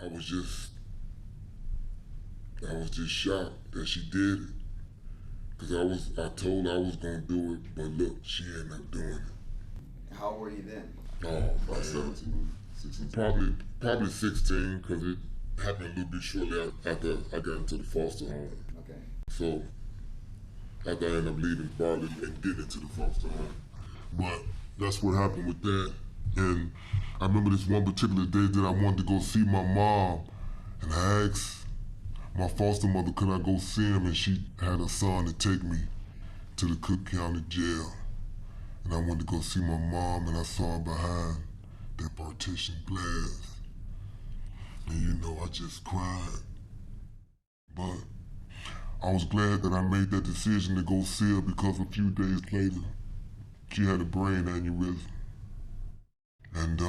I was just, I was just shocked that she did it. Cause I told her I was gonna do it, but look, she ended up doing it. How old were you then? Oh, About 17, 16. probably 16, cause it happened a little bit shortly after I got into the foster home. Okay. So after I ended up leaving Bartlett and getting into the foster home. But that's what happened with that. And I remember this one particular day that I wanted to go see my mom, and I asked my foster mother, could I go see him? And she had her son to take me to the Cook County jail. And I went to go see my mom, and I saw her behind that partition glass. And you know, I just cried. But I was glad that I made that decision to go see her, because a few days later, she had a brain aneurysm. And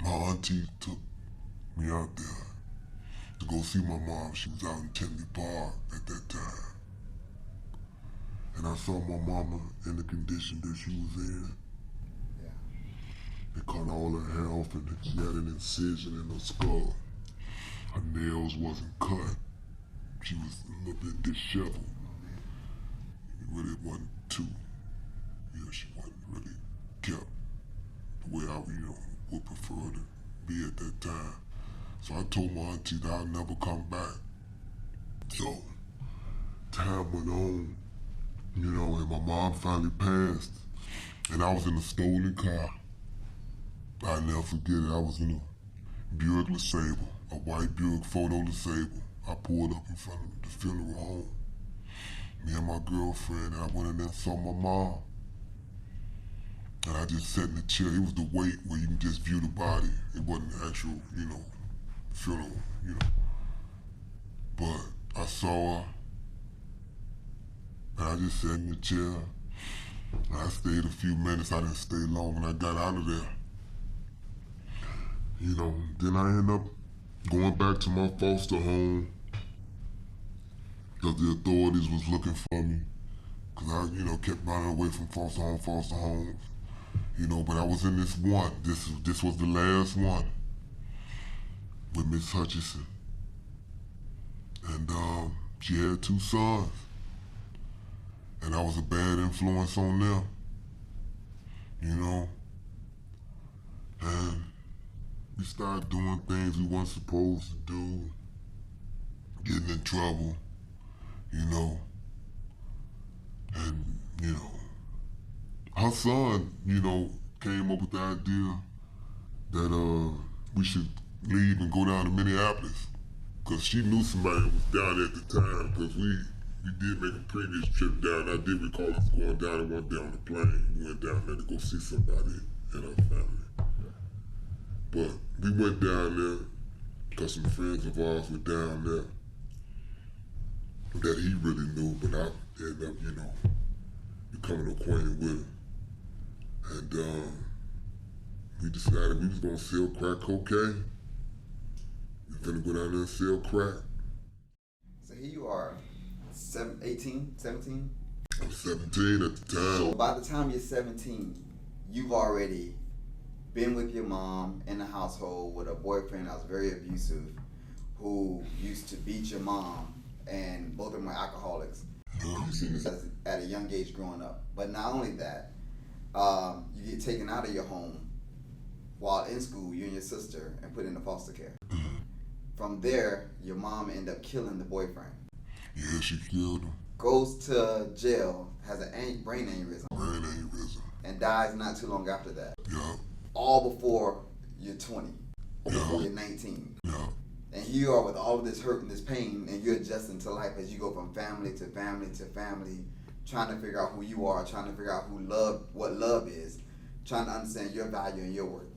my auntie took me out there to go see my mom. She was out in Tinley Park at that time. And I saw my mama in the condition that she was in. Yeah. They cut all her hair off, and she had an incision in her skull. Her nails wasn't cut. She was a little bit disheveled. It really wasn't too, she wasn't really kept the way I, would prefer to be at that time. So I told my auntie that I'd never come back. So time went on, and my mom finally passed. And I was in a stolen car. I'll never forget it. I was in a Buick LeSabre, a white Buick photo LeSabre. I pulled up in front of the funeral home. Me and my girlfriend, and I went in there and saw my mom. And I just sat in the chair. It was the wait where you can just view the body. It wasn't the actual, funeral, But I saw her, and I just sat in the chair. And I stayed a few minutes. I didn't stay long, and I got out of there. Then I ended up going back to my foster home, because the authorities was looking for me. Because I, kept running away from foster homes. But I was in this one. This was the last one with Miss Hutchinson. And she had 2 sons. And I was a bad influence on them. And we started doing things we weren't supposed to do, getting in trouble, And, her son, came up with the idea that we should leave and go down to Minneapolis. Because she knew somebody that was down there at the time, because we did make a previous trip down. I did recall us going down and went down the plane. We went down there to go see somebody in our family. But we went down there because some friends of ours were down there that he really knew, but I ended up, becoming acquainted with him. And we decided we was gonna sell crack cocaine. We were gonna go down there and sell crack. So here you are, 18, 17? I was 17 at the time. So by the time you're 17, you've already been with your mom in the household with a boyfriend that was very abusive, who used to beat your mom, and both of them were alcoholics. At a young age growing up. But not only that, you get taken out of your home while in school, you and your sister, and put into foster care. From there, your mom ended up killing the boyfriend. Yeah, she killed him. Goes to jail, has a brain aneurysm. Brain aneurysm. And dies not too long after that. Yeah. All before you're 20. Or Yeah. before you're 19. Yeah. And here you are with all of this hurt and this pain, and you're adjusting to life as you go from family to family to family, trying to figure out who you are, trying to figure out what love is, trying to understand your value and your worth.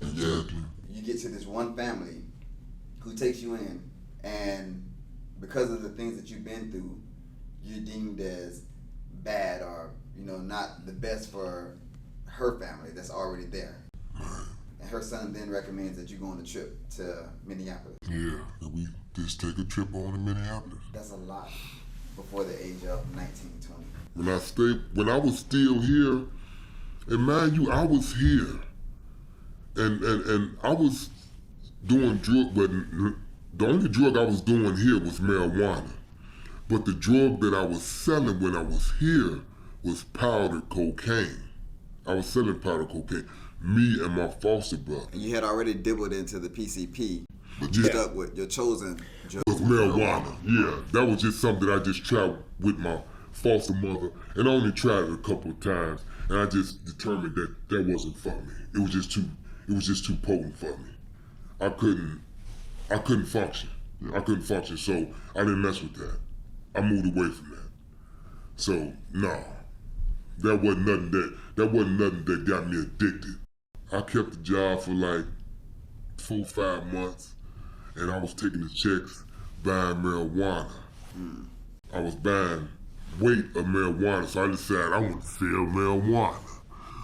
Exactly. You get to this one family who takes you in, and because of the things that you've been through, you're deemed as bad or, not the best for her family that's already there. Right. And her son then recommends that you go on a trip to Minneapolis. Yeah, and we just take a trip on to Minneapolis. That's a lot before the age of 19, 20. When I was still here, and mind you, I was here and I was doing drug, but the only drug I was doing here was marijuana. But the drug that I was selling when I was here was powdered cocaine. I was selling powdered cocaine. Me and my foster brother. And you had already dibbled into the PCP, but you Yeah. stuck with your chosen drug. It was marijuana. Yeah, that was just something that I just tried with my foster mother, and I only tried it a couple of times, and I just determined that that wasn't for me. It was just too potent for me. I couldn't function. I couldn't function, so I didn't mess with that. I moved away from that. So no, that wasn't nothing that got me addicted. I kept the job for like 4-5 months, and I was taking the checks, buying marijuana. I was buying weight of marijuana, so I decided I want to sell marijuana.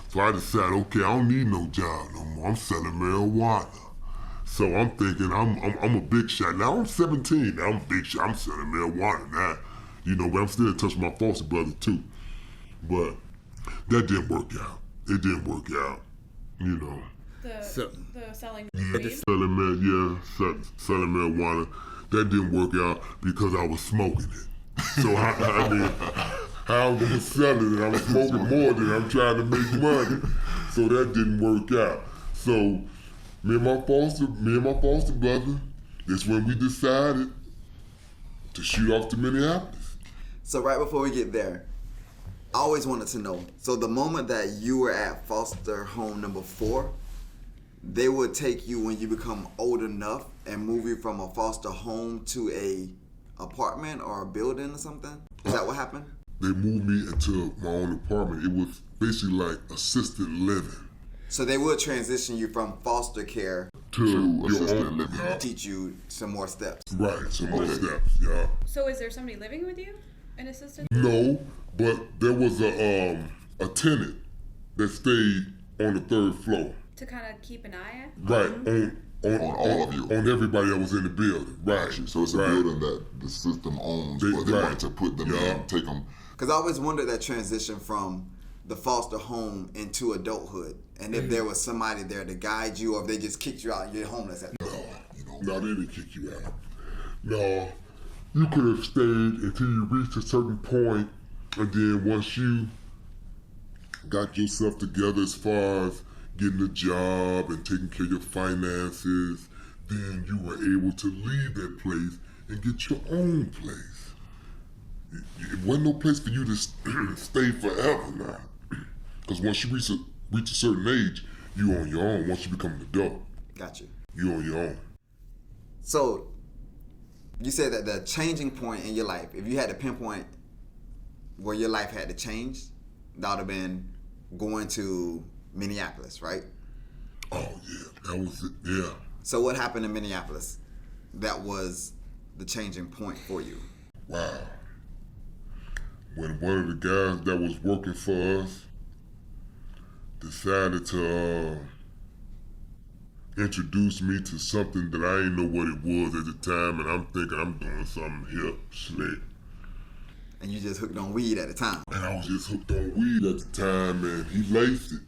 So I decided, okay, I don't need no job no more. I'm selling marijuana. So I'm thinking I'm a big shot. Now I'm 17. Now I'm a big shot. I'm selling marijuana now. You know, but I'm still in touch with my foster brother too. But that didn't work out. It didn't work out. You know. The selling Yeah, weed? selling marijuana. That didn't work out because I was smoking it. So I mean, how I'm gonna sell it, and I'm smoking more than I'm trying to make money. So that didn't work out. So me and my foster brother, that's when we decided to shoot off to Minneapolis. So right before we get there, I always wanted to know. So the moment that you were at foster home number 4, they would take you when you become old enough and move you from a foster home to a apartment or a building or something? Is that what happened? They moved me into my own apartment. It was basically like assisted living. So they would transition you from foster care To your assisted own living. to teach you some more steps. Right, some more steps, yeah. So is there somebody living with you? An assistant? No, but there was a tenant that stayed on the 3rd floor. To kind of keep an eye on? Right, on all of you. On everybody that was in the building. Right. So it's a right. building that the system owns, but they Right. wanted to put them in, take them. Because I always wondered that transition from the foster home into adulthood, and if there was somebody there to guide you, or if they just kicked you out and you're homeless at No, they didn't kick you out. No, you could have stayed until you reached a certain point, and then once you got yourself together as far as getting a job and taking care of your finances, then you were able to leave that place and get your own place. It wasn't no place for you to stay forever now. Because once you reach a certain age, you on your own. Once you become an adult, Got you. you on your own. So, you said that the changing point in your life, if you had to pinpoint where your life had to change, that would have been going to Minneapolis, right? Oh yeah, that was it. Yeah. So what happened in Minneapolis that was the changing point for you? Wow. When one of the guys that was working for us decided to introduce me to something that I didn't know what it was at the time, and I'm thinking I'm doing something hip, slick. And you just hooked on weed at the time. And I was just hooked on weed at the time, and he laced it.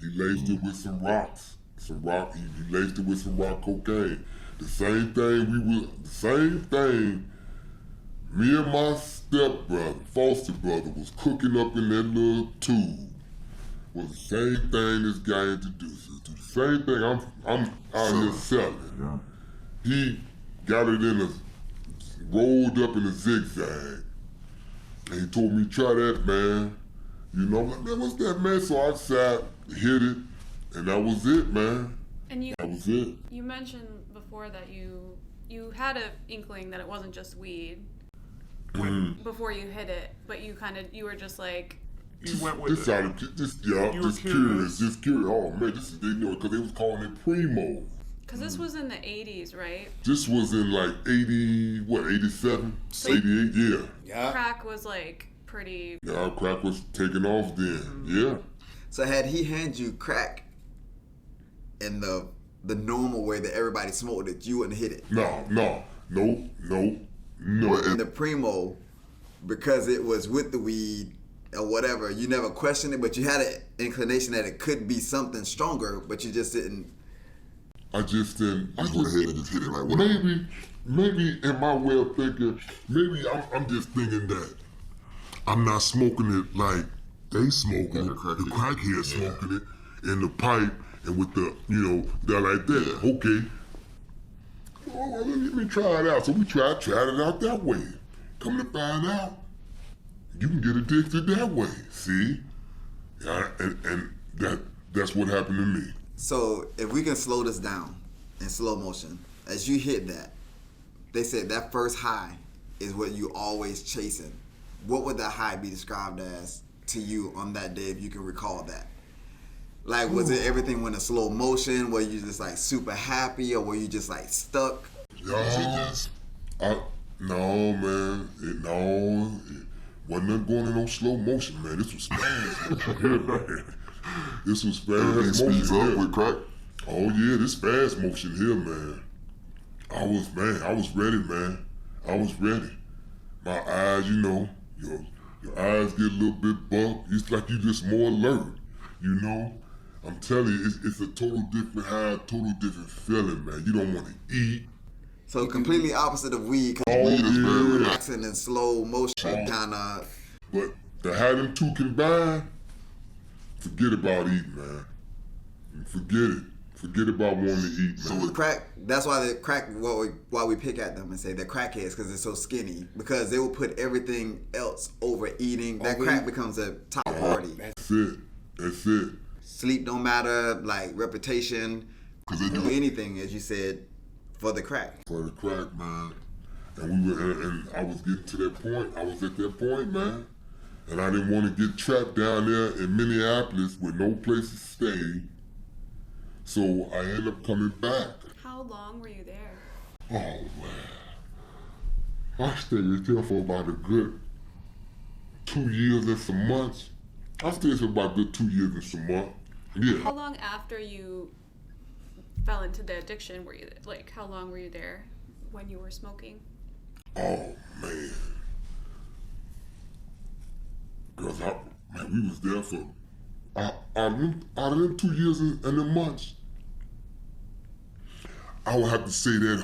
He laced it with some rocks. He laced it with some rock cocaine. The same thing me and my stepbrother, foster brother, was cooking up in that little tube. Was the same thing this guy introduced us to. The same thing I'm out here selling. He got it rolled up in a zigzag. And he told me, try that, man. You know, I'm like, man, what's that, man? So I sat, hit it, and that was it, man. And That was it. you mentioned before that you had an inkling that it wasn't just weed before you hit it, but you were just like, You went with Just it. out of, just curious. Just curious. Oh man, they know it because they was calling it primo. because this was in the 80s, right? This was in like 87, So- 88, yeah. Yeah. Crack was like pretty. Yeah, our crack was taking off then, yeah. So had he handed you crack in the normal way that everybody smoked it, you wouldn't hit it. No. In the primo, because it was with the weed, or whatever. You never questioned it, but you had an inclination that it could be something stronger, but you just didn't. I just didn't. Just went ahead and just hit it like whatever. Maybe in my way of thinking, maybe I'm just thinking that I'm not smoking it like they smoking it. The crackhead smoking it in the pipe and with the, they're like that. Yeah. Okay. Well, let me try it out. So we tried it out that way. Come to find out, you can get addicted that way. See? Yeah, and that's what happened to me. So if we can slow this down in slow motion, as you hit that, they said that first high is what you always chasing. What would that high be described as to you on that day if you can recall that? Like, was it everything went in slow motion? Were you just like super happy, or were you just like stuck? No, man. It wasn't nothing going in no slow motion, man. This was fast motion here, man. This was fast Everything speeds motion up here. with crack. Oh yeah, this fast motion here, man. I was ready, man. I was ready. My eyes, your eyes get a little bit bugged. It's like you just more alert, I'm telling you, it's a total different high, total different feeling, man. You don't want to eat. So completely opposite of weed, because Weed is very relaxing. relaxing in slow motion, kind of. But to have them two combined, forget about eating, man. Forget it. Forget about wanting to eat, man. So crack. That's why the crack. Why we pick at them and say they're crackheads, because they're so skinny. Because they will put everything else over eating. That crack becomes a top priority. That's it. Sleep don't matter. Like reputation. Cause they Do do anything, as you said, for the crack. For the crack, man. And we were, and I was getting to that point. I was at that point, man. And I didn't want to get trapped down there in Minneapolis with no place to stay. So I ended up coming back. How long were you there? Oh, man. I stayed there for about a good 2 years and some months. I stayed for about a good 2 years and some months. Yeah. How long after you fell into the addiction were you, like, how long were you there when you were smoking? Oh, man. Because we was there for, out of them 2 years and them months, I would have to say that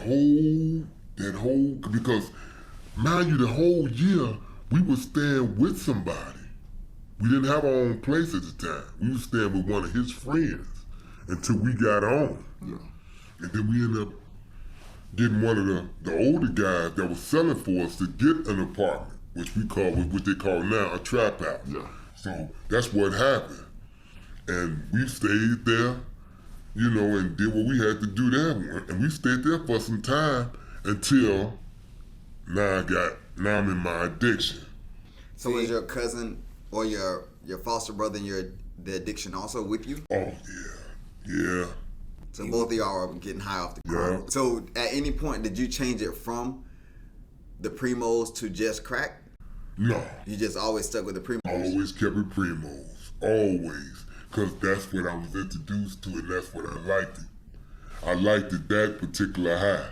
whole, because mind you, the whole year, we was staying with somebody. We didn't have our own place at the time. We was staying with one of his friends until we got on. Yeah. And then we ended up getting one of the older guys that was selling for us to get an apartment, which what they call now a trap house. Yeah. So that's what happened. And we stayed there, and did what we had to do there. And we stayed there for some time until now I'm in my addiction. So is your cousin or your foster brother in the addiction also with you? Oh yeah. So both of y'all are getting high off the crack. Yeah. So at any point, did you change it from the Primos to just crack? No. You just always stuck with the Primos? Always kept it Primos. Always. Because that's what I was introduced to and that's what I liked it. I liked it, that particular high.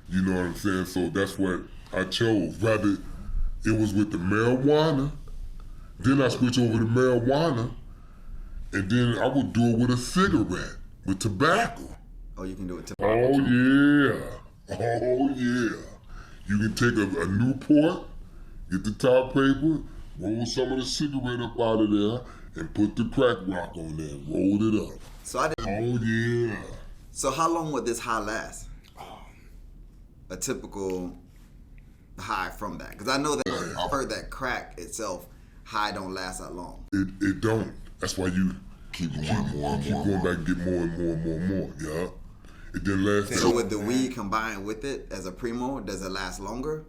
You know what I'm saying? So that's what I chose. Rather, it was with the marijuana. Then I switched over to marijuana. And then I would do it with a cigarette, with tobacco. Oh, you can do it. Oh yeah. You can take a Newport, get the top paper, roll some of the cigarette up out of there, and put the crack rock on there, roll it up. So I didn't. Oh yeah. So how long would this high last? A typical high from that, because I know that I've heard that crack itself high don't last that long. It don't. That's why you keep going more and keep more. going back and get more and more and more and more. Yeah. It didn't last. So with the weed combined with it as a primo, does it last longer?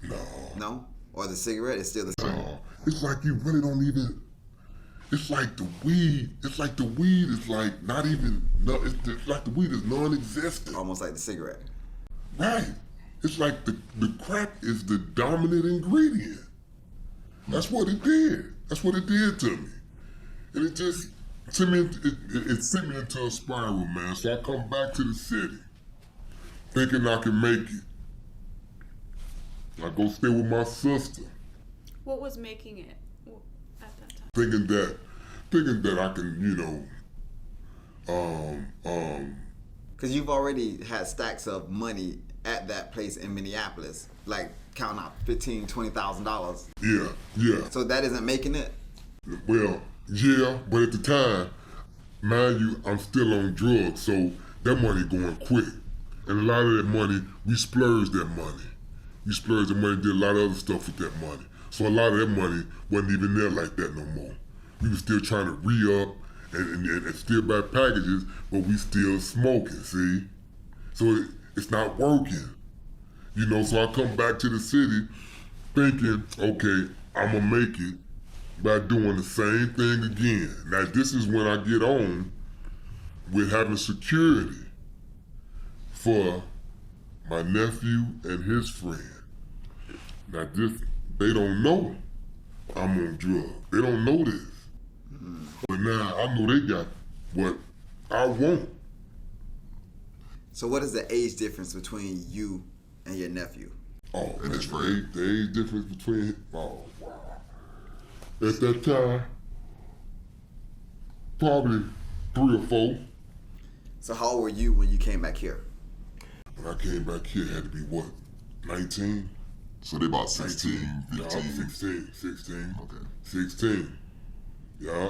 No. No? Or the cigarette is still the same? No. It's like you really don't even. It's like the weed. It's like the weed is like not even. No. It's like the weed is non-existent. Almost like the cigarette. Right. It's like the crack is the dominant ingredient. That's what it did. That's what it did to me. And it just, sent me into a spiral, man. So I come back to the city thinking I can make it. I go stay with my sister. What was making it? thinking that I can, Because you've already had stacks of money at that place in Minneapolis, like counting out $15,000-$20,000. yeah. So that isn't making it. Well, yeah, but at the time, mind you, I'm still on drugs, so that money going quick. And a lot of that money, we splurged that money. We splurged the money, did a lot of other stuff with that money. So a lot of that money wasn't even there like that no more. We were still trying to re-up and still buy packages, but we still smoking, see? So it's not working. So I come back to the city thinking, okay, I'm gonna make it by doing the same thing again. Now this is when I get on with having security for my nephew and his friend. Now they don't know I'm on drugs. They don't know this. But now I know they got what I want. So what is the age difference between you and your nephew? Oh, And his man, friend? the age difference between, oh, wow. At that time, probably 3 or 4. So how old were you when you came back here? When I came back here, I had to be what, 19? So they about 16, Yeah, I was 15. 16. Okay. 16. Yeah.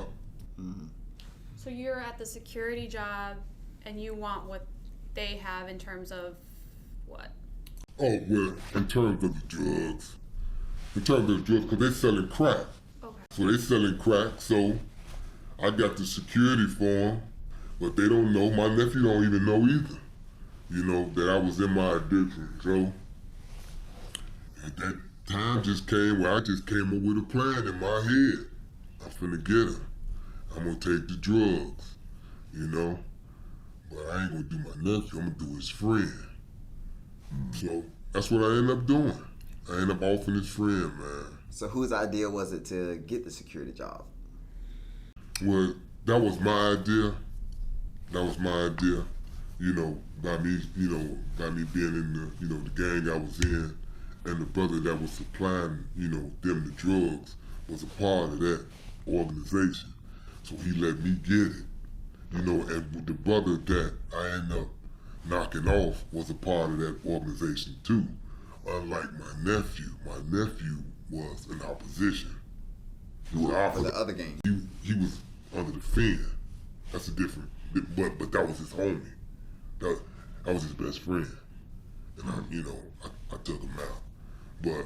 So you're at the security job, and you want what they have in terms of what? Oh, well, in terms of the drugs. In terms of the drugs, because they selling crack. Okay. So they selling crack, so I got the security for them, but they don't know. My nephew don't even know either, that I was in my addiction. So at that time just came where I just came up with a plan in my head. I'm finna get her. I'm gonna take the drugs, But I ain't gonna do my nephew, I'm gonna do his friend. So that's what I end up doing. I end up offering his friend, man. So whose idea was it to get the security job? Well, that was my idea. By me, by me being in the gang I was in, and the brother that was supplying, them the drugs was a part of that organization. So he let me get it, and the brother that I ended up knocking off was a part of that organization too. Unlike my nephew was in opposition. He was For opposite. the other gang. He was under the fin. That's a different, but that was his homie. That was his best friend. And I took him out. But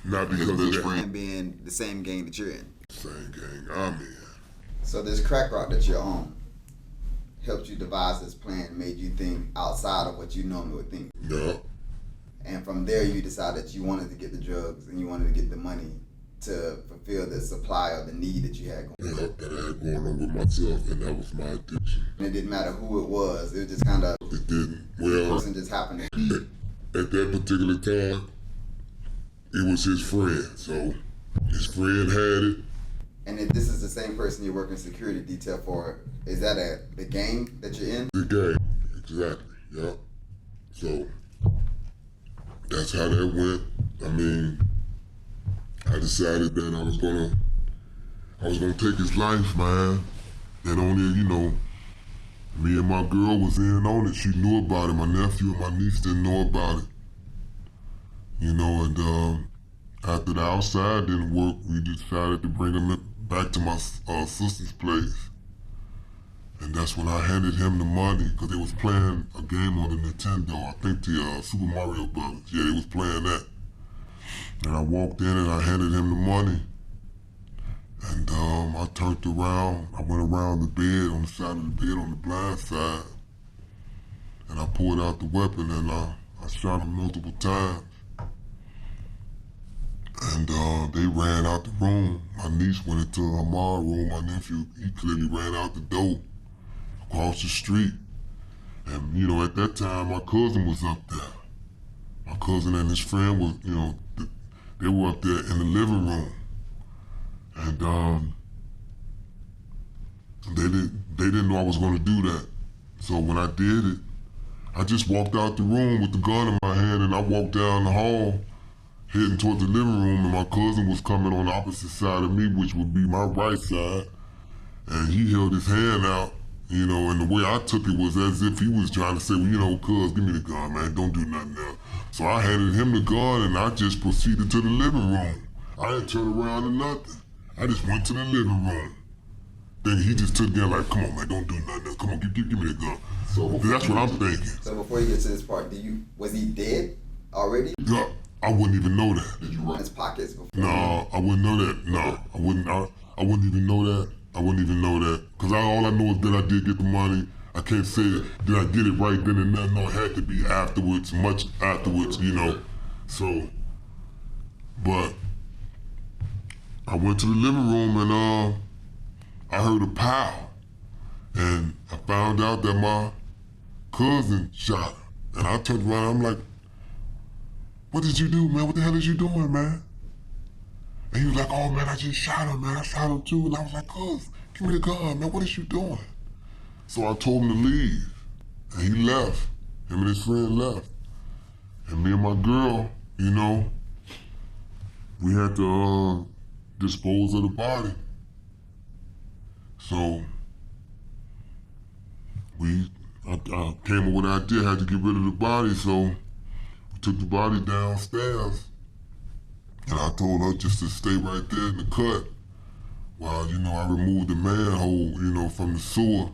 not because of best that. friend? And being the same gang that you're in. Same gang I'm in. So this crack rock that you're on helped you devise this plan, made you think outside of what you normally would think. Yeah. And from there you decided you wanted to get the drugs and you wanted to get the money to fulfill the supply or the need that you had going. That I had going on with myself, and that was my addiction. And it didn't matter who it was just kind of, It didn't. the Well, person just happened to at that particular time, it was his friend. So his friend had it. And if this is the same person you're working security detail for, is that the gang that you're in? The game, exactly. Yep. So that's how that went. I mean, I decided that I was gonna take his life, man. And only, me and my girl was in on it. She knew about it. My nephew and my niece didn't know about it. And after the outside didn't work, we decided to bring him back to my sister's place. And that's when I handed him the money, because they was playing a game on the Nintendo. I think the Super Mario Brothers. Yeah, they was playing that. And I walked in and I handed him the money. And I turned around. I went around the bed, on the side of the bed, on the blind side. And I pulled out the weapon and I shot him multiple times. And they ran out the room. My niece went into her mom's room. My nephew, he clearly ran out the door, across the street. And, at that time, my cousin was up there. My cousin and his friend was, they were up there in the living room. And they didn't know I was going to do that. So when I did it, I just walked out the room with the gun in my hand and I walked down the hall heading toward the living room, and my cousin was coming on the opposite side of me, which would be my right side. And he held his hand out, you know, and the way I took it was as if he was trying to say, well, you know, cuz, give me the gun, man, don't do nothing else. So I handed him the gun, and I just proceeded to the living room. I didn't turn around or nothing. I just went to the living room. Then he just took there like, come on, man, don't do nothing else. Come on, give me the gun. So that's what I'm thinking. So before you get to this part, was he dead already? Yeah, I wouldn't even know that. Did you run his pockets before? No, I wouldn't know that. No, I wouldn't. I wouldn't even know that. I wouldn't even know that. Because all I know is that I did get the money. I can't say did I get it right then and there. No, it had to be afterwards, much afterwards, you know. So, but I went to the living room and I heard a pow. And I found out that my cousin shot her. And I turned around, I'm like, what did you do, man? What the hell is you doing, man? And he was like, oh, man, I just shot him, man. I shot him, too. And I was like, cuz, give me the gun, man. What is you doing? So I told him to leave. And he left. Him and his friend left. And me and my girl, you know, we had to dispose of the body. So I came up with an idea, had to get rid of the body, so we took the body downstairs. And I told her just to stay right there in the cut while, you know, I removed the manhole, you know, from the sewer.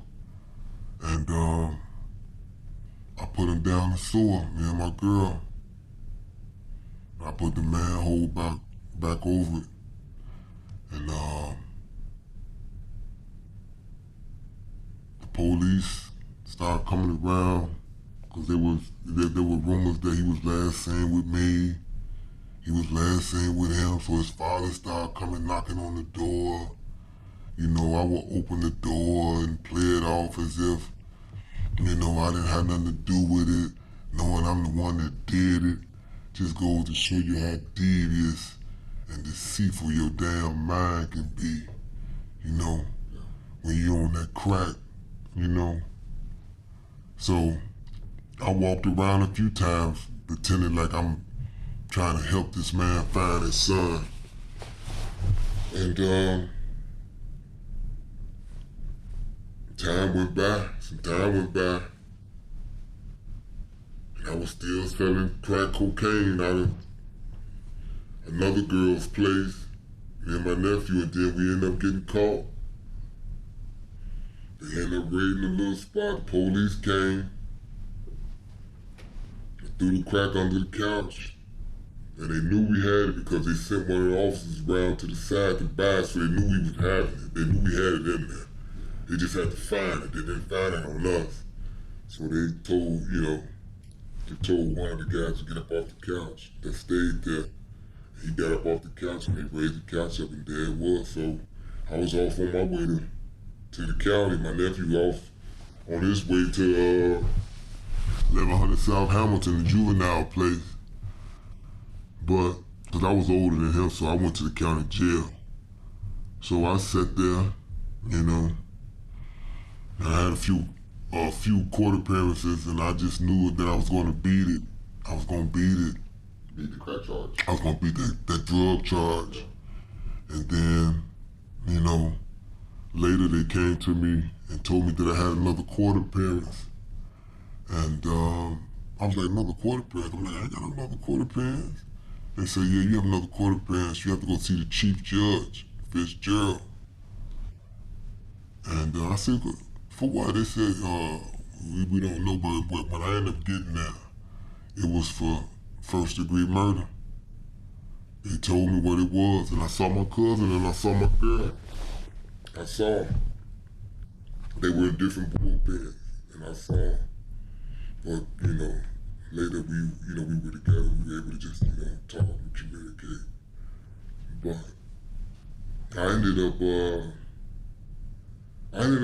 And I put him down the sewer, me and my girl. I put the manhole back over it. And the police started coming around because there were rumors that he was last seen with me. He was last seen with him, so his father started coming knocking on the door. You know, I would open the door and play it off as if, you know, I didn't have nothing to do with it, knowing I'm the one that did it. Just goes to show you how devious and deceitful your damn mind can be, you know, when you're on that crack, you know. So I walked around a few times pretending like I'm trying to help this man find his son. And time went by, some time went by, and I was still selling crack cocaine out of another girl's place, me and my nephew, and then we ended up getting caught. They ended up raiding a little spot. The police came, threw the crack under the couch. And they knew we had it because they sent one of the officers around to the side to buy it, so they knew we was having it. They knew we had it in there. They just had to find it. They didn't find it on us. So they told, you know, they told one of the guys to get up off the couch that stayed there. He got up off the couch and they raised the couch up and there it was. So I was off on my way to the county. My nephew off on his way to 1100 South Hamilton, the juvenile place. But, because I was older than him, so I went to the county jail. So I sat there, you know, and I had a few court appearances, and I just knew that I was going to beat it. I was going to beat it. Beat the crack charge. I was going to beat that drug charge. And then, you know, later they came to me and told me that I had another court appearance. And I was like, another court appearance? I'm like, I ain't got another court appearance. They said, yeah, you have another court appearance. You have to go see the chief judge, Fitzgerald. And I said, for what? They said, we don't know, but when I ended up getting there, it was for first-degree murder. They told me what it was, and I saw my cousin and I saw my girl. I saw them. They were in different bullpens, and I saw them. But, you know, later we were together, we were able to just, you know, talk and communicate. But I ended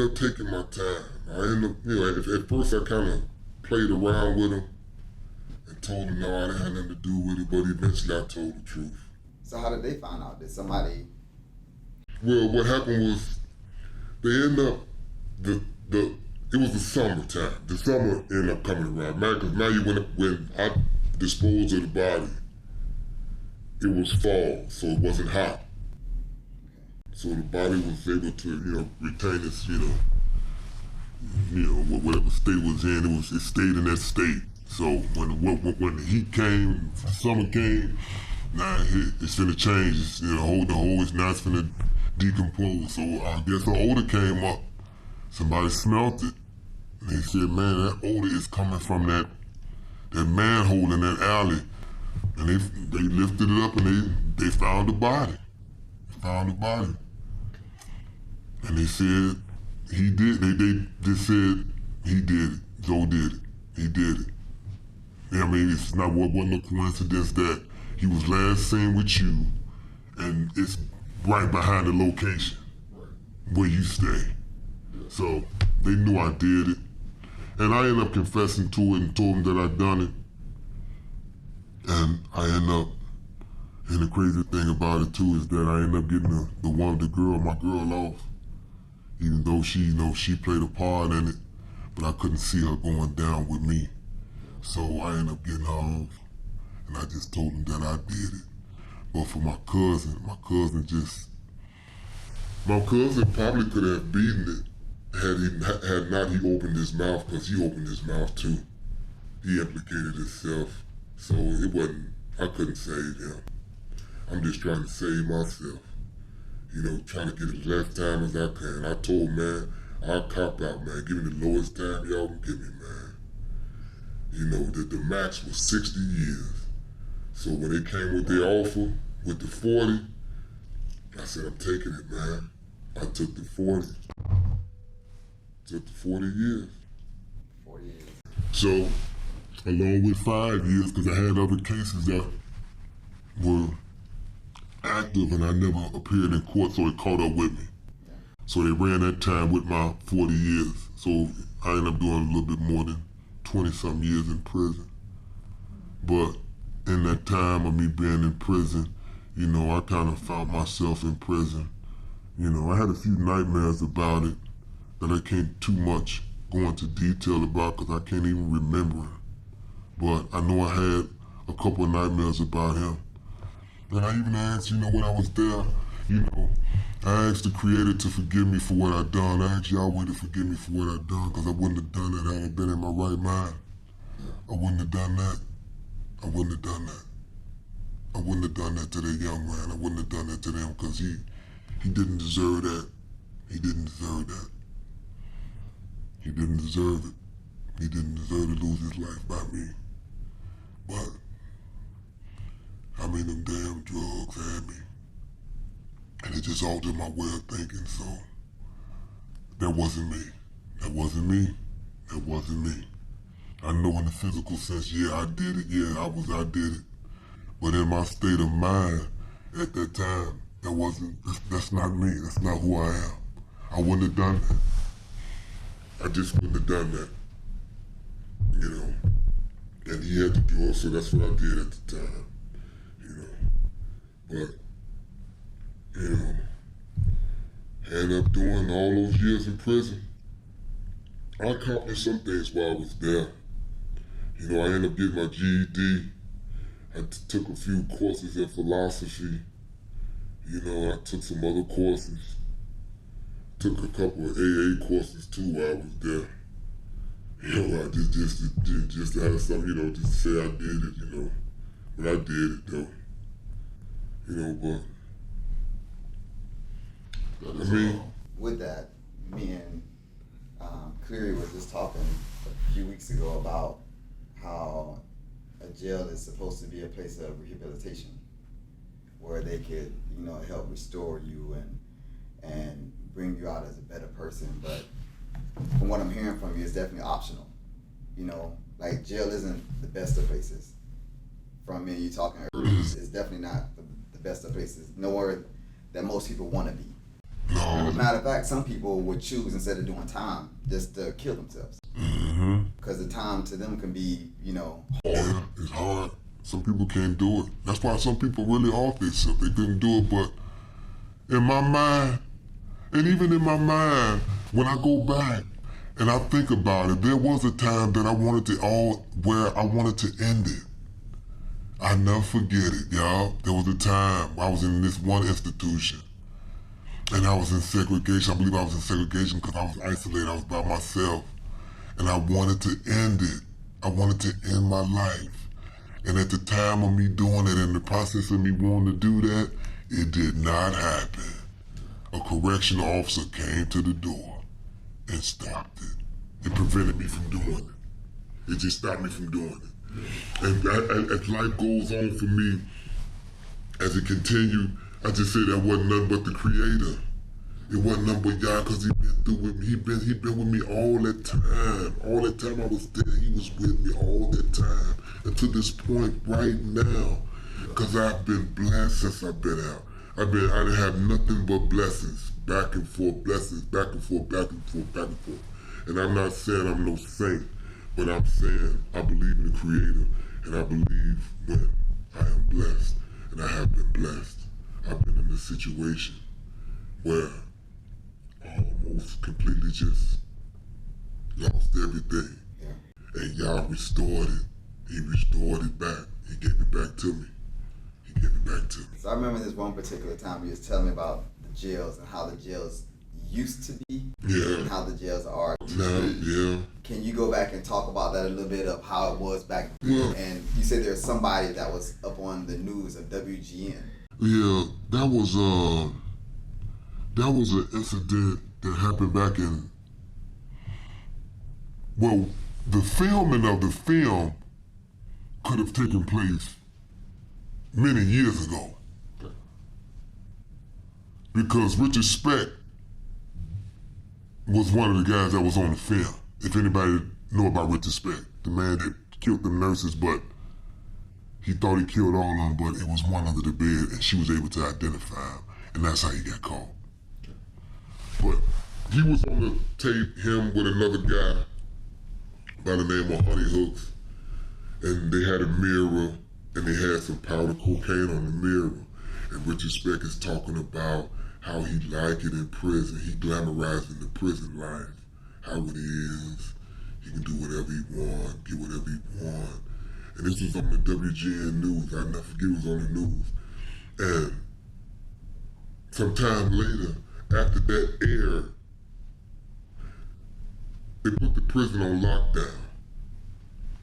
up taking my time. I ended up, you know, at first I kind of played around with him and told him no, I didn't have nothing to do with it, but eventually I told the truth. So how did they find out? Did somebody? Well, what happened was they ended up, it was the summertime. The summer ended up coming around. Man, because now when I disposed of the body, it was fall, so it wasn't hot. So the body was able to, retain its, whatever state it was in, it stayed in that state. So when the heat came, summer came, now it's finna change. It's, the whole is now it's finna decompose. So I guess the odor came up. Somebody smelt it. And they said, man, that odor is coming from that manhole in that alley. And they lifted it up and they found the body. And they said he did. They just said he did it. Zoe did it. He did it. I mean, it's not wasn't a coincidence that he was last seen with you, and it's right behind the location where you stay. So they knew I did it, and I ended up confessing to it and told them that I'd done it. And I end up, and the crazy thing about it too is that I end up getting my girl off, even though she played a part in it, but I couldn't see her going down with me. So I ended up getting her off, and I just told him that I did it. But for my cousin probably could have beaten it had not he opened his mouth, because he opened his mouth too. He implicated himself, so I couldn't save him. I'm just trying to save myself. Trying to get as less time as I can. I told man, I'll cop out, man. Give me the lowest time y'all can give me, man. The max was 60 years. So when they came with their offer, with the 40, I said, I'm taking it, man. I took the 40. Took the 40 years. 40 years. So, along with 5 years, because I had other cases that were active and I never appeared in court, so it caught up with me. Yeah. So they ran that time with my 40 years. So I ended up doing a little bit more than 20-something years in prison. But in that time of me being in prison, I kind of found myself in prison. I had a few nightmares about it that I can't too much go into detail about because I can't even remember it. But I know I had a couple of nightmares about him. And I even asked, when I was there, I asked the Creator to forgive me for what I done. I asked Yahweh to forgive me for what I done, because I wouldn't have done that had I been in my right mind. I wouldn't have done that. I wouldn't have done that. I wouldn't have done that to that young man. I wouldn't have done that to them, because he didn't deserve that. He didn't deserve that. He didn't deserve it. He didn't deserve to lose his life by me. But, them damn drugs had me. And it just altered my way of thinking, so that wasn't me. That wasn't me. That wasn't me. I know in the physical sense, yeah, I did it. Yeah, I did it. But in my state of mind at that time, that's not me. That's not who I am. I wouldn't have done that. I just wouldn't have done that. And he had to do it, so that's what I did at the time. But, ended up doing all those years in prison. I accomplished some things while I was there. I ended up getting my GED. I took a few courses in philosophy. I took some other courses. Took a couple of AA courses too while I was there. I just to have something, just to say I did it, But I did it though. But with that, me and Cleary were just talking a few weeks ago about how a jail is supposed to be a place of rehabilitation, where they could, help restore you and bring you out as a better person. But from what I'm hearing from you, it's definitely optional. Like jail isn't the best of places. From me, you talking earlier, it's definitely not the best of places. Nowhere that most people want to be. no. As a matter of fact, some people would choose, instead of doing time, just to kill themselves. Because the time to them can be, Yeah, it's hard. Some people can't do it. That's why some people really off themselves. They couldn't do it, but in my mind, and even in my mind, when I go back and I think about it, there was a time that I wanted to end it. I never forget it, y'all. There was a time I was in this one institution and I was in segregation. I believe I was in segregation because I was isolated. I was by myself and I wanted to end it. I wanted to end my life. And at the time of me doing it, in the process of me wanting to do that, it did not happen. A correctional officer came to the door and stopped it. It prevented me from doing it. It just stopped me from doing it. And as life goes on for me, as it continued, I just say that wasn't nothing but the Creator. It wasn't nothing but God, because he been through with me. He been with me all that time. All that time I was there, he was with me all that time. And to this point right now, because I've been blessed since I've been out. I didn't have nothing but blessings. Back and forth, blessings, back and forth, back and forth, back and forth. And I'm not saying I'm no saint, but I'm saying I believe in the Creator, and I believe when I am blessed, and I have been blessed. I've been in this situation where I almost completely just lost everything. Yeah. And y'all restored it. He restored it back. He gave it back to me. He gave it back to me. So I remember this one particular time you was telling me about the jails and how the jails used to be, yeah, and how the jails are now. Yeah. Can you go back and talk about that a little bit of how it was back then? Well, and you said there's somebody that was up on the news of WGN. Yeah, that was an incident that happened back in, well, the filming of the film could have taken place many years ago. Because Richard Speck was one of the guys that was on the film. If anybody know about Richard Speck, the man that killed the nurses, but he thought he killed all of them, but it was one under the bed, and she was able to identify him, and that's how he got caught. But he was on the tape, him with another guy by the name of Honey Hooks, and they had a mirror, and they had some powder cocaine on the mirror, and Richard Speck is talking about how he liked it in prison. He glamorizing the prison life, how it is. He can do whatever he want, get whatever he want. And this was on the WGN News. I'll never forget it was on the news. And sometime later, after that aired, they put the prison on lockdown.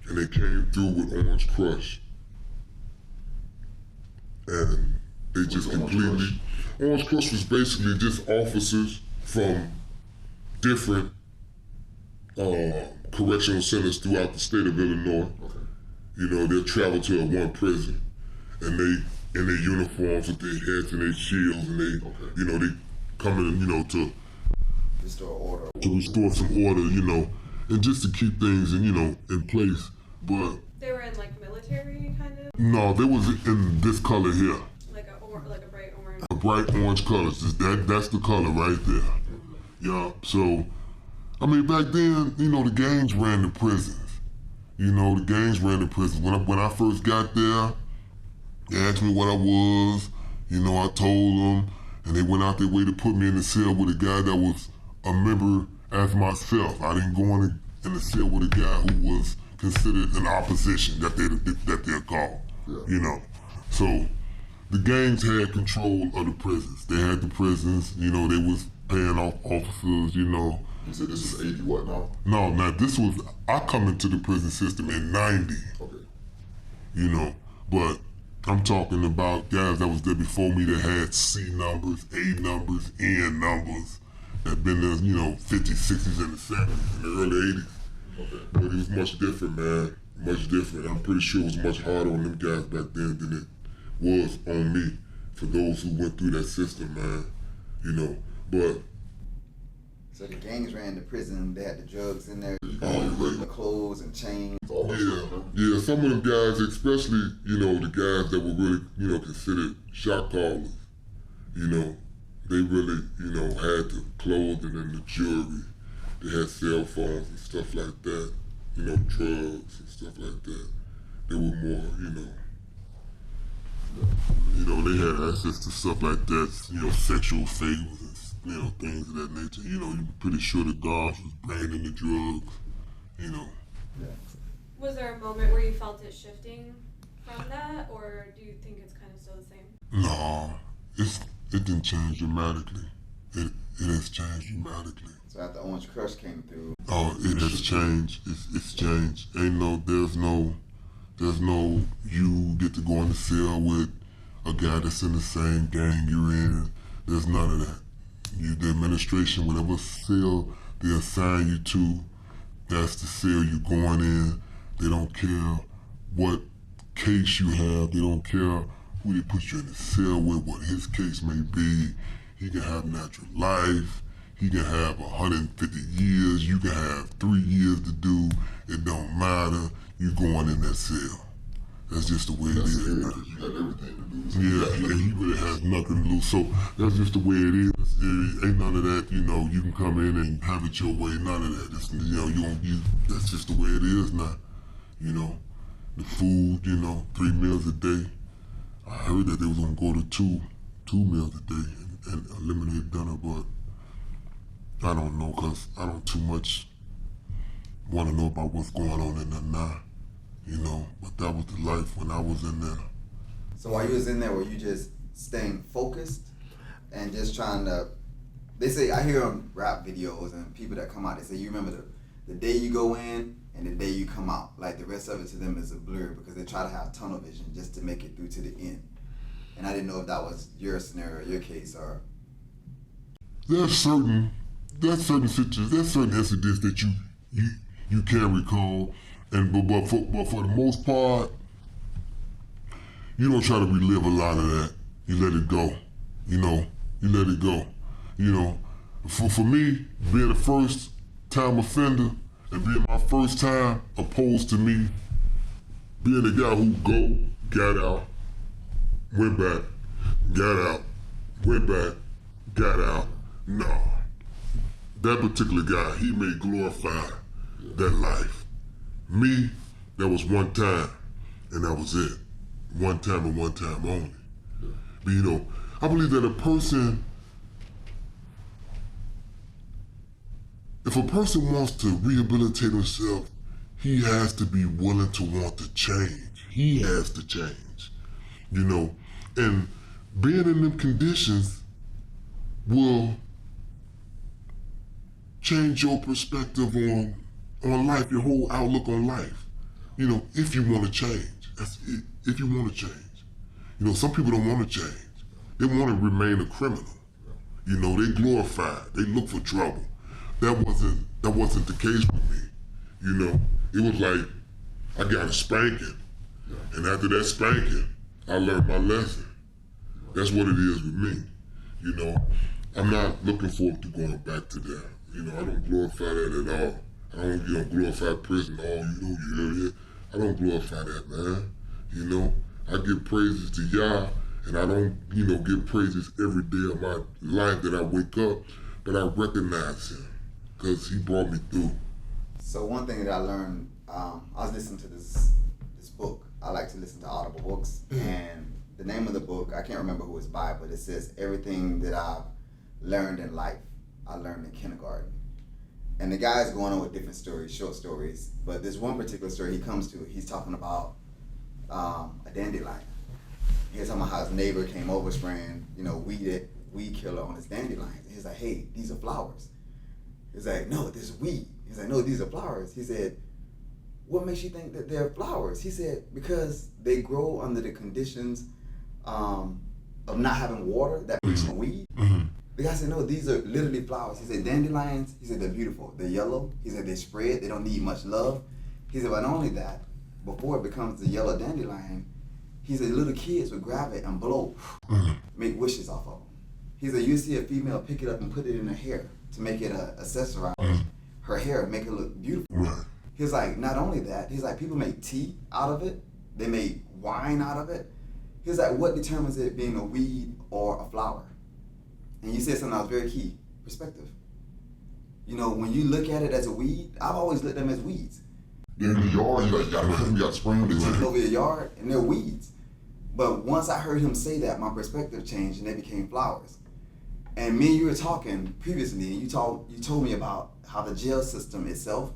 And they came through with Orange Crush. And they just completely... Orange Crush was basically just officers from different correctional centers throughout the state of Illinois. Okay. You know, they'll travel to one prison, and they, in their uniforms with their heads and their shields, and they, okay, you know, they come in, you know, to restore order. To restore some order, you know, and just to keep things, in, you know, in place. But they were in like military kind of. No, they was in this color here. Like a bright orange. A bright orange color. That's the color right there. Yeah. So, I mean, back then, you know, the gangs ran the prisons. You know, the gangs ran the prisons. When I first got there, they asked me what I was. You know, I told them, and they went out their way to put me in the cell with a guy that was a member as myself. I didn't go in the cell with a guy who was considered an opposition, that they're called. Yeah. You know, so the gangs had control of the prisons. They had the prisons. You know, they was paying off officers. You know. You said this is 80 what now? No, now this was, I come into the prison system in 90. Okay. You know, but I'm talking about guys that was there before me that had C numbers, A numbers, N numbers, that been there, you know, 50s, 60s, and the 70s, and the early 80s. Okay. But it was much different, man. Much different. I'm pretty sure it was much harder on them guys back then than it was on me, for those who went through that system, man. You know, but so the gangs ran the prison, they had the drugs in there, right. The clothes and chains. Yeah, some of them guys, especially, you know, the guys that were really, you know, considered shot callers, you know, they really, you know, had the clothing and the jewelry. They had cell phones and stuff like that, you know, drugs and stuff like that. They were more, you know, they had access to stuff like that, you know, sexual favors and, you know, things of that nature. You know, you're pretty sure the guards was bringing in the drugs, you know. Was there a moment where you felt it shifting from that, or do you think it's kind of still the same? No, it didn't change dramatically. It has changed dramatically. So after Orange Crush came through, Oh, it has changed. It's changed. There's no you get to go in the cell with a guy that's in the same gang you're in. There's none of that. The administration, whatever cell they assign you to, that's the cell you're going in. They don't care what case you have. They don't care who they put you in the cell with, what his case may be. He can have natural life. He can have 150 years. You can have 3 years to do. It don't matter. You going in that cell. That's just the way it is. You got everything to lose. Yeah, and he really has nothing to lose. So that's just the way it is. It ain't none of that, you can come in and have it your way. None of that. It's, that's just the way it is now. The food, 3 meals a day. I heard that they was gonna go to two meals a day and eliminate dinner, but I don't know, cause I don't too much want to know about what's going on in there now. But that was the life when I was in there. so while you was in there, were you just staying focused and just trying to? They say, I hear on rap videos and people that come out, they say you remember the day you go in and the day you come out. Like the rest of it to them is a blur because they try to have tunnel vision just to make it through to the end. And I didn't know if that was your scenario, your case, or. There's certain situations, there's certain incidents that you can recall, but for the most part, you don't try to relive a lot of that. You let it go. You let it go. For me, being a first time offender and being my first time, opposed to me being the guy who got out, went back, got out, went back, got out. No. That particular guy, he may glorify that life. Me, that was one time, and that was it. One time and one time only. But I believe that if a person wants to rehabilitate himself, he has to be willing to want to change. He has to change, and being in them conditions will change your perspective on life, your whole outlook on life. If you want to change. That's it. If you want to change. Some people don't want to change. They want to remain a criminal. They glorify it. They look for trouble. That wasn't the case with me. It was like I got a spanking. And after that spanking, I learned my lesson. That's what it is with me. I'm not looking forward to going back to that. I don't glorify that at all. I don't glorify prison. I don't glorify that, man. I give praises to Yah, and I don't, give praises every day of my life that I wake up, but I recognize him because he brought me through. So one thing that I learned, I was listening to this book. I like to listen to audible books, and the name of the book, I can't remember who it's by, but it says everything that I've learned in life, I learned in kindergarten. And the guy's going on with different stories, short stories, but this one particular story he comes to, he's talking about a dandelion. He's talking about how his neighbor came over spraying, weed killer on his dandelions. And he's like, hey, these are flowers. He's like, no, this is weed. He's like, no, these are flowers. He said, what makes you think that they're flowers? He said, because they grow under the conditions of not having water that makes them weed. Mm-hmm. The guy said, no, these are literally flowers. He said, dandelions, he said, they're beautiful. They're yellow. He said, they spread. They don't need much love. He said, but not only that, before it becomes the yellow dandelion, he said, little kids would grab it and blow, make wishes off of them. He said, you see a female pick it up and put it in her hair to make it accessorize her hair, make it look beautiful. Right. He's like, not only that, he's like, people make tea out of it. They make wine out of it. He's like, what determines it being a weed or a flower? And you said something that was very key, perspective. When you look at it as a weed, I've always looked at them as weeds. They're in the yard, you got spring. You take over your yard and they're weeds. But once I heard him say that, my perspective changed and they became flowers. And me and you were talking previously, and you told me about how the jail system itself,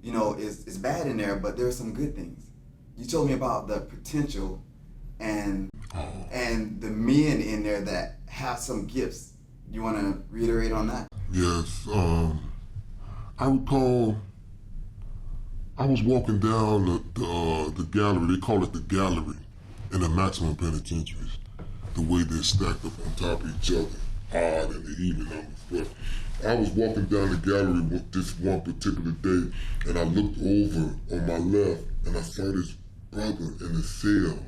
is bad in there, but there are some good things. you told me about the potential and the men in there that have some gifts. You want to reiterate on that? Yes. I recall I was walking down the gallery. They call it the gallery in the maximum penitentiaries. The way they're stacked up on top of each other, odd and the even numbers. But I was walking down the gallery this one particular day, and I looked over on my left, and I saw this brother in the cell,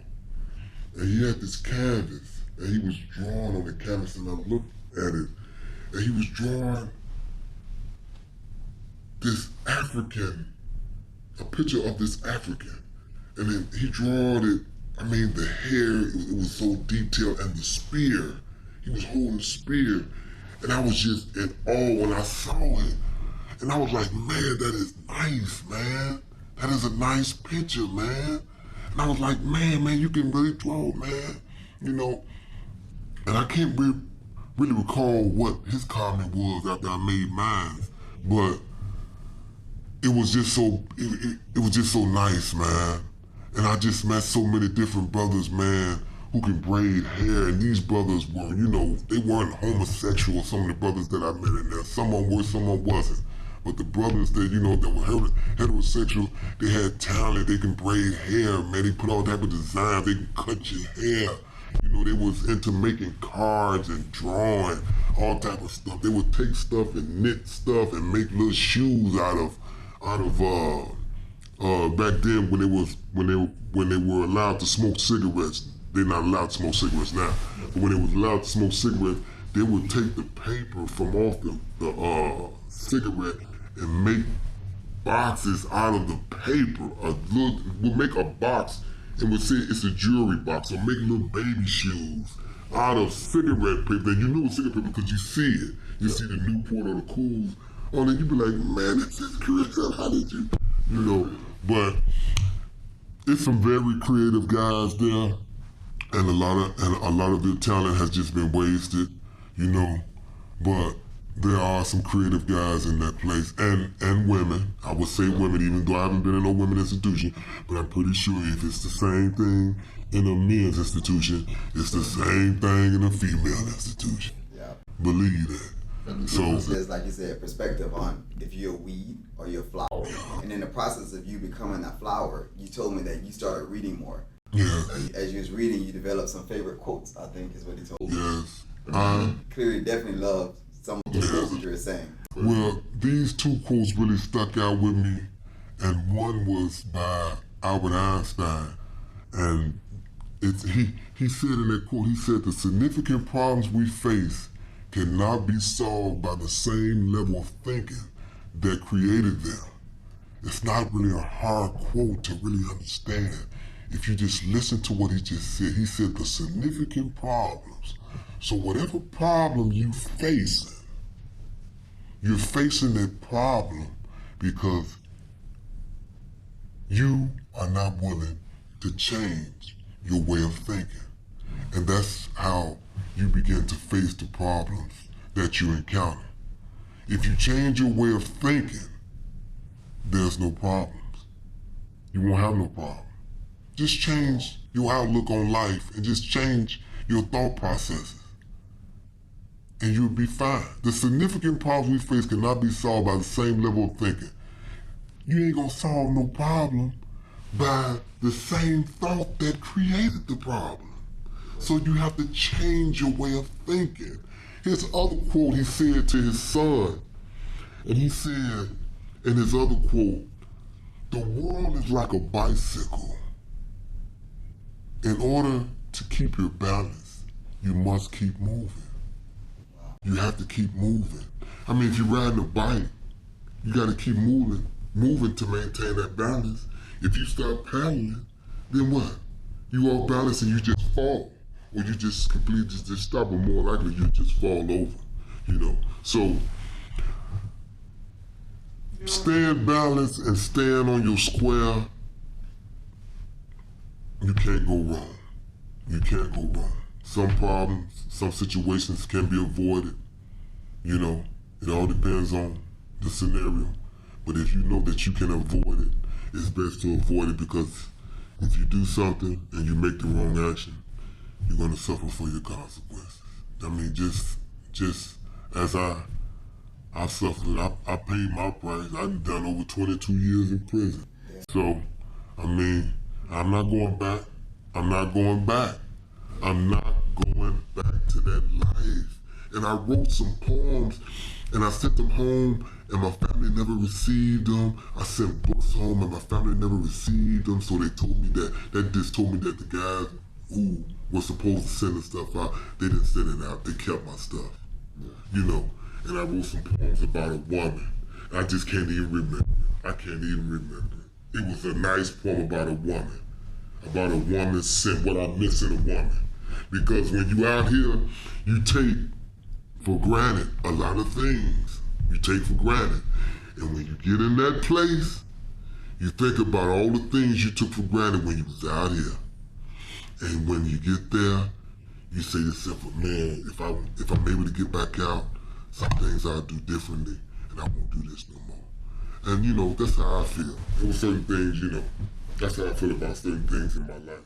and he had this canvas, and he was drawing on the canvas, and I looked at it, and he was drawing this African, a picture of this African, and then he drawed it. I mean, the hair, it was so detailed, and the spear, he was holding the spear, and I was just in awe when I saw it. And I was like, man, that is nice, man. That is a nice picture, man. And I was like, man, you can really draw, man. You know, and I can't really recall what his comment was after I made mine, but it was just so, it was just so nice, man. And I just met so many different brothers, man, who can braid hair. And these brothers were, you know, they weren't homosexual, some of the brothers that I met in there. Some of them were, some of them wasn't. But the brothers that, you know, that were heterosexual, they had talent, they can braid hair, man. They put all type of designs, they can cut your hair. You know, they was into making cards and drawing, all type of stuff. They would take stuff and knit stuff and make little shoes out of back then when they were allowed to smoke cigarettes. They're not allowed to smoke cigarettes now. But when they was allowed to smoke cigarettes, they would take the paper from off the cigarette and make boxes out of the paper. We'll make a box and we'll say it's a jewelry box, or make little baby shoes out of cigarette paper. And you know it's cigarette paper because you see it. You see the Newport or the Cools on it. You be like, man, this is creative. How did you? You know, but it's some very creative guys there, and a lot of their talent has just been wasted, you know. But there are some creative guys in that place, and women. I would say women, even though I haven't been in no women institution, but I'm pretty sure if it's the same thing in a men's institution, it's the same thing in a female institution. Yeah. Believe that. So there's, like you said, perspective on if you're a weed or you're a flower. And in the process of you becoming that flower, you told me that you started reading more. yeah, As you was reading, you developed some favorite quotes, I think is what he told me. yes. Clearly definitely loved some of the quotes that you were saying. Well, these two quotes really stuck out with me, and one was by Albert Einstein, and he said in that quote, he said, the significant problems we face cannot be solved by the same level of thinking that created them. It's not really a hard quote to really understand if you just listen to what he just said. He said the significant problems. So whatever problem you're facing that problem because you are not willing to change your way of thinking. And that's how you begin to face the problems that you encounter. If you change your way of thinking, there's no problems. You won't have no problem. Just change your outlook on life and just change your thought processes, and you'll be fine. The significant problems we face cannot be solved by the same level of thinking. You ain't gonna solve no problem by the same thought that created the problem. So you have to change your way of thinking. Here's another quote he said to his son. And he said in his other quote, the world is like a bicycle. In order to keep your balance, you must keep moving. You have to keep moving. I mean, if you're riding a bike, you gotta keep moving to maintain that balance. If you start paddling, then what? You off balance and you just fall. Or you just completely just stop, or more likely you just fall over, you know. So stand balanced and stand on your square. You can't go wrong. You can't go wrong. Some problems, some situations can be avoided. You know, it all depends on the scenario. But if you know that you can avoid it, it's best to avoid it because If you do something and you make the wrong action, you're gonna suffer for your consequences. I mean, just as I suffered, I paid my price. I've done over 22 years in prison. So, I mean, I'm not going back. I'm not going back. I'm not going back to that life. And I wrote some poems and I sent them home and my family never received them. I sent books home and my family never received them. So they told me that just told me that the guys who were supposed to send the stuff out, they didn't send it out. They kept my stuff. You know, and I wrote some poems about a woman. I just can't even remember. I can't even remember. It was a nice poem about a woman. About a woman sent what I miss in a woman. Because when you out here, you take for granted a lot of things. You take for granted. And when you get in that place, you think about all the things you took for granted when you was out here. And when you get there, you say to yourself, man, if I'm able to get back out, some things I'll do differently, and I won't do this no more. And you know, that's how I feel. There were certain things, you know, that's how I feel about certain things in my life.